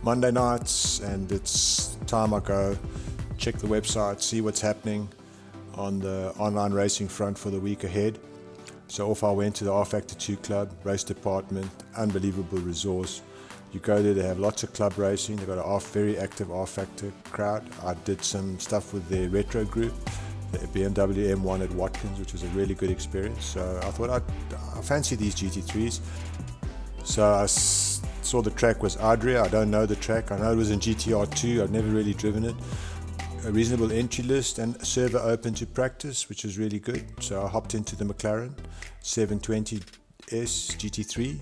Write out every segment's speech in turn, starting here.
Monday nights, and it's time I go check the website, see what's happening on the online racing front for the week ahead. So off I went to the rFactor 2 Club, RaceDepartment, unbelievable resource. You go there, they have lots of club racing, they've got a very active rFactor crowd. I did some stuff with their retro group, the BMW M1 at Watkins, which was a really good experience. So I thought I fancy these GT3s. So I saw the track was Adria. I don't know the track, I know it was in GT3, I've never really driven it. A reasonable entry list and a server open to practice, which is really good. So I hopped into the McLaren 720S GT3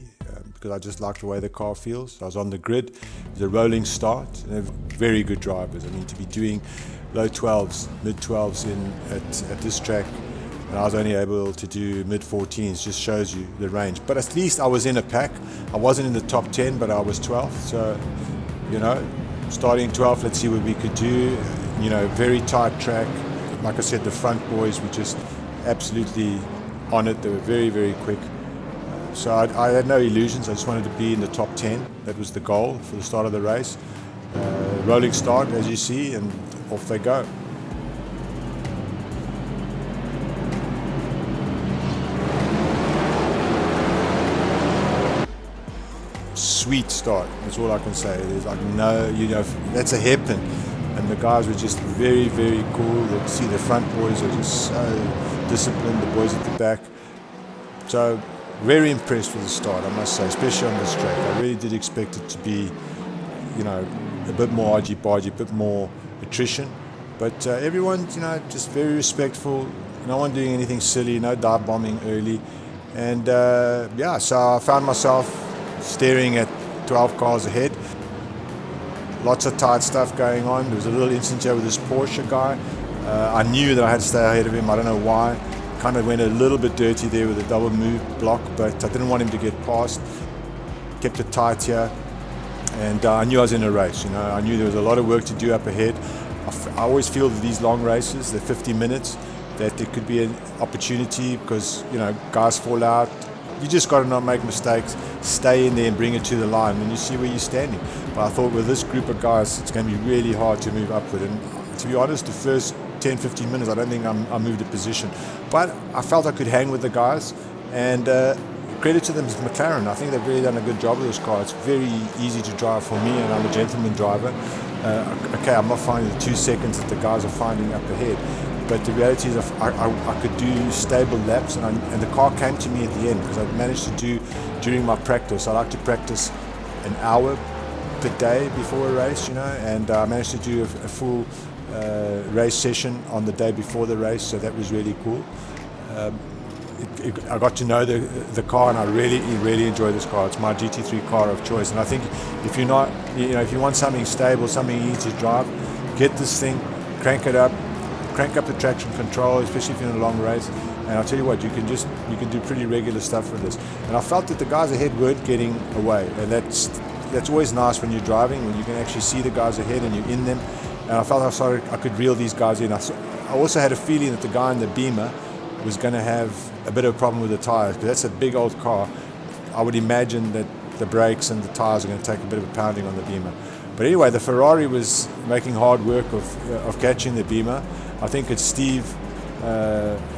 because I just like the way the car feels. I was on the grid, the rolling start, and they're very good drivers. I mean, to be doing low 12s, mid 12s at this track, and I was only able to do mid 14s, just shows you the range. But at least I was in a pack. I wasn't in the top 10, but I was 12th. So, you know, starting 12th, let's see what we could do. You know, very tight track. Like I said, the front boys were just absolutely on it. They were very, very quick. So I had no illusions. I just wanted to be in the top 10. That was the goal for the start of the race. Rolling start, as you see, and off they go. Sweet start. That's all I can say. There's like no, you know, that's a hairpin. And the guys were just very, very cool. You see the front boys are just so disciplined, the boys at the back. So very impressed with the start, I must say, especially on this track. I really did expect it to be, you know, a bit more argy-bargy, a bit more attrition. But everyone, you know, just very respectful. No one doing anything silly, no dive bombing early. And yeah, so I found myself staring at 12 cars ahead. Lots of tight stuff going on. There was a little incident here with this Porsche guy. I knew that I had to stay ahead of him. I don't know why. Kind of went a little bit dirty there with a double move block, but I didn't want him to get past. Kept it tight here, and I knew I was in a race. You know, I knew there was a lot of work to do up ahead. I always feel that these long races, the 50 minutes, that there could be an opportunity because, you know, guys fall out. You just got to not make mistakes, stay in there and bring it to the line, and you see where you're standing. But I thought with this group of guys, it's going to be really hard to move upward. And to be honest, the first 10-15 minutes, I don't think I moved a position. But I felt I could hang with the guys, and credit to them is McLaren. I think they've really done a good job with this car. It's very easy to drive for me, and I'm a gentleman driver. Okay, I'm not finding the 2 seconds that the guys are finding up ahead. But the reality is I could do stable laps, and the car came to me at the end because I managed to do, during my practice, I like to practice an hour per day before a race, you know, and I managed to do a full race session on the day before the race, so that was really cool. I got to know the car, and I really enjoy this car. It's my GT3 car of choice, and I think if you're not, you know, if you want something stable, something easy to drive, get this thing, crank it up. Crank up the traction control, especially if you're in a long race, and I'll tell you what, you can do pretty regular stuff with this. And I felt that the guys ahead weren't getting away, and that's always nice when you're driving, when you can actually see the guys ahead and you're in them. And I felt I could reel these guys in. I also had a feeling that the guy in the Beamer was going to have a bit of a problem with the tires, because that's a big old car. I would imagine that the brakes and the tires are going to take a bit of a pounding on the Beamer. But anyway, the Ferrari was making hard work of catching the Beamer. I think it's Steve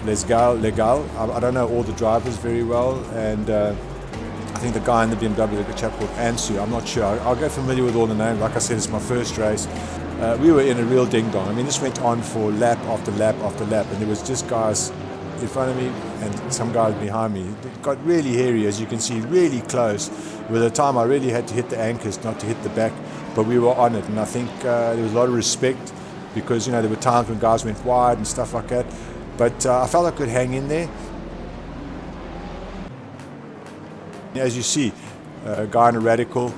Legal. I don't know all the drivers very well, and I think the guy in the BMW, the chap called Ansu, I'm not sure. I'll get familiar with all the names. Like I said, it's my first race. We were in a real ding-dong. I mean, this went on for lap after lap after lap, and there was just guys in front of me and some guys behind me. It got really hairy, as you can see, really close. With the time, I really had to hit the anchors, not to hit the back, but we were on it, and I think there was a lot of respect, because, you know, there were times when guys went wide and stuff like that. But I felt I could hang in there. As you see, a guy in a Radical,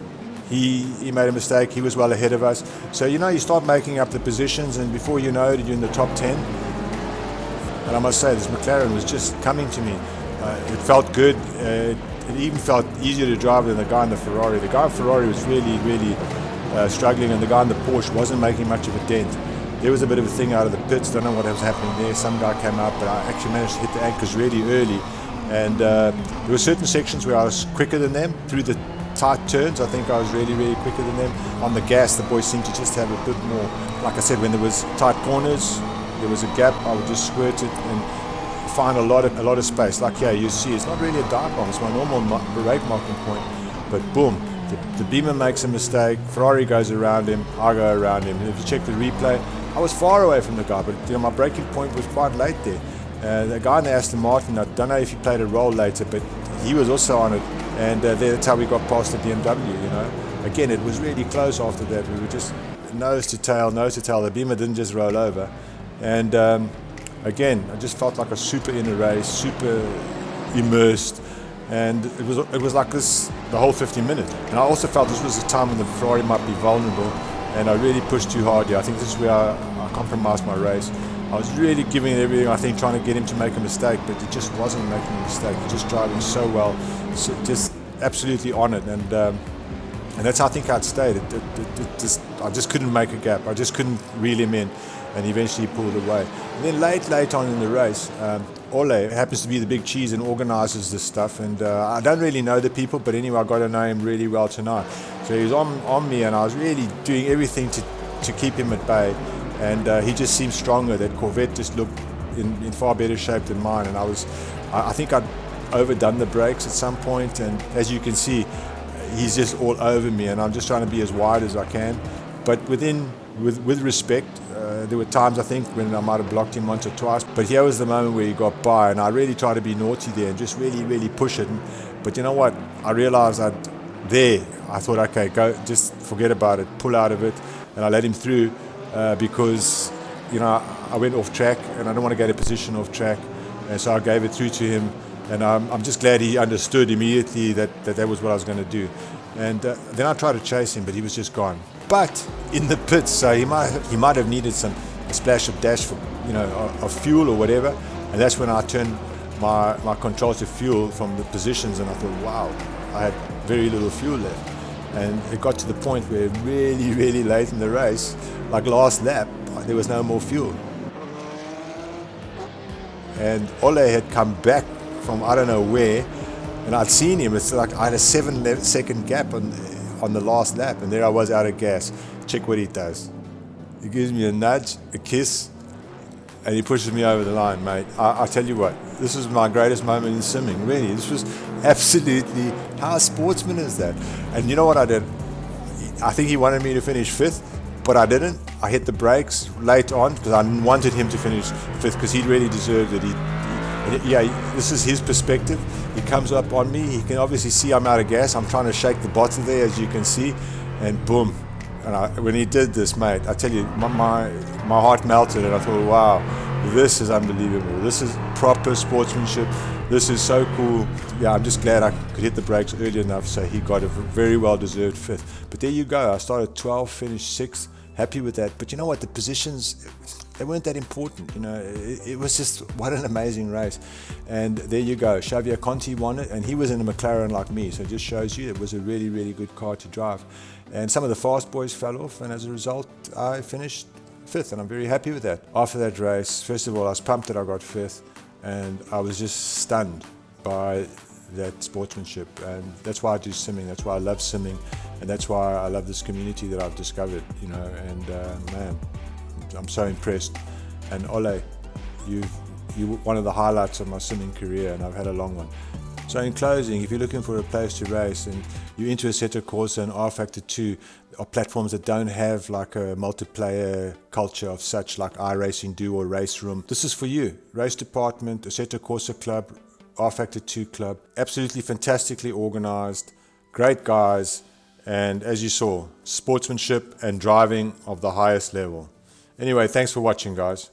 he made a mistake. He was well ahead of us. So, you know, you start making up the positions, and before you know it, you're in the top 10. And I must say, this McLaren was just coming to me. It felt good. It even felt easier to drive than the guy in the Ferrari. The guy in the Ferrari was really struggling, and the guy in the Porsche wasn't making much of a dent. There was a bit of a thing out of the pits. Don't know what was happening there. Some guy came out, but I actually managed to hit the anchors really early. And there were certain sections where I was quicker than them through the tight turns, I think I was really, really quicker than them. On the gas, the boys seemed to just have a bit more, like I said, when there was tight corners, there was a gap, I would just squirt it and find a lot of space. Like here, you see, it's not really a dive bomb, it's my normal rate marking point, but boom, the Beamer makes a mistake, Ferrari goes around him, I go around him. And if you check the replay, I was far away from the guy, but my braking point was quite late there. The guy in the Aston Martin, I don't know if he played a role later, but he was also on it, and that's how we got past the BMW, Again, it was really close after that. We were just nose to tail. The Beamer didn't just roll over. And again, I just felt like a super in a race, super immersed. And it was like this the whole 50 minutes. And I also felt this was a time when the Ferrari might be vulnerable, and I really pushed too hard here. I think this is where I compromised my race. I was really giving it everything, I think, trying to get him to make a mistake, but he just wasn't making a mistake. He was just driving so well, just absolutely on it. And that's how I think I'd stayed. I just couldn't make a gap. I just couldn't reel him in, and eventually he pulled away. And then late on in the race, Ole happens to be the big cheese and organizes this stuff, and I don't really know the people, but anyway, I got to know him really well tonight. So he was on me, and I was really doing everything to keep him at bay, and he just seemed stronger. That Corvette just looked in far better shape than mine, and I think I'd overdone the brakes at some point, and as you can see, he's just all over me, and I'm just trying to be as wide as I can, but with respect. There were times, I think, when I might have blocked him once or twice, but here was the moment where he got by, and I really tried to be naughty there and just really, really push it. But you know what? I realized I thought, okay, go, just forget about it, pull out of it, and I let him through because, I went off track, and I don't want to get a position off track, and so I gave it through to him, and I'm just glad he understood immediately that was what I was going to do. And then I tried to chase him, but he was just gone. But in the pits, so he might have needed a splash of dash for of fuel or whatever, and that's when I turned my control to fuel from the positions, and I thought, wow, I had very little fuel left, and it got to the point where really, really late in the race, like last lap, there was no more fuel, and Ole had come back from I don't know where, and I'd seen him. It's like I had a 7-second gap on the last lap, and there I was out of gas. Check what he does. He gives me a nudge, a kiss, and he pushes me over the line, mate. I tell you what, this was my greatest moment in simming, really. This was absolutely, how sportsman is that? And you know what I did? I think he wanted me to finish 5th, but I didn't. I hit the brakes late on because I wanted him to finish 5th because he really deserved it. This is his perspective. He comes up on me. He can obviously see I'm out of gas. I'm trying to shake the bottle there, as you can see, and boom. And when he did this, mate, I tell you, my heart melted, and I thought, wow, this is unbelievable. This is proper sportsmanship. This is so cool. Yeah, I'm just glad I could hit the brakes early enough so he got a very well-deserved 5th. But there you go. I started 12th, finished 6th. Happy with that. But you know what? The positions, they weren't that important. It was just, what an amazing race. And there you go. Xavier Conti won it, and he was in a McLaren like me. So it just shows you it was a really, really good car to drive. And some of the fast boys fell off, and as a result, I finished 5th, and I'm very happy with that. After that race, first of all, I was pumped that I got 5th, and I was just stunned by that sportsmanship, and that's why I do simming. That's why I love simming, and that's why I love this community that I've discovered, and man, I'm so impressed. And Ole, you're one of the highlights of my simming career, and I've had a long one. So in closing, if you're looking for a place to race and you're into Assetto Corsa and rFactor 2, are platforms that don't have like a multiplayer culture of such like iRacing Do or Race Room, this is for you. RaceDepartment, Assetto Corsa Club, rFactor 2 Club, absolutely fantastically organized, great guys, and as you saw, sportsmanship and driving of the highest level. Anyway, thanks for watching, guys.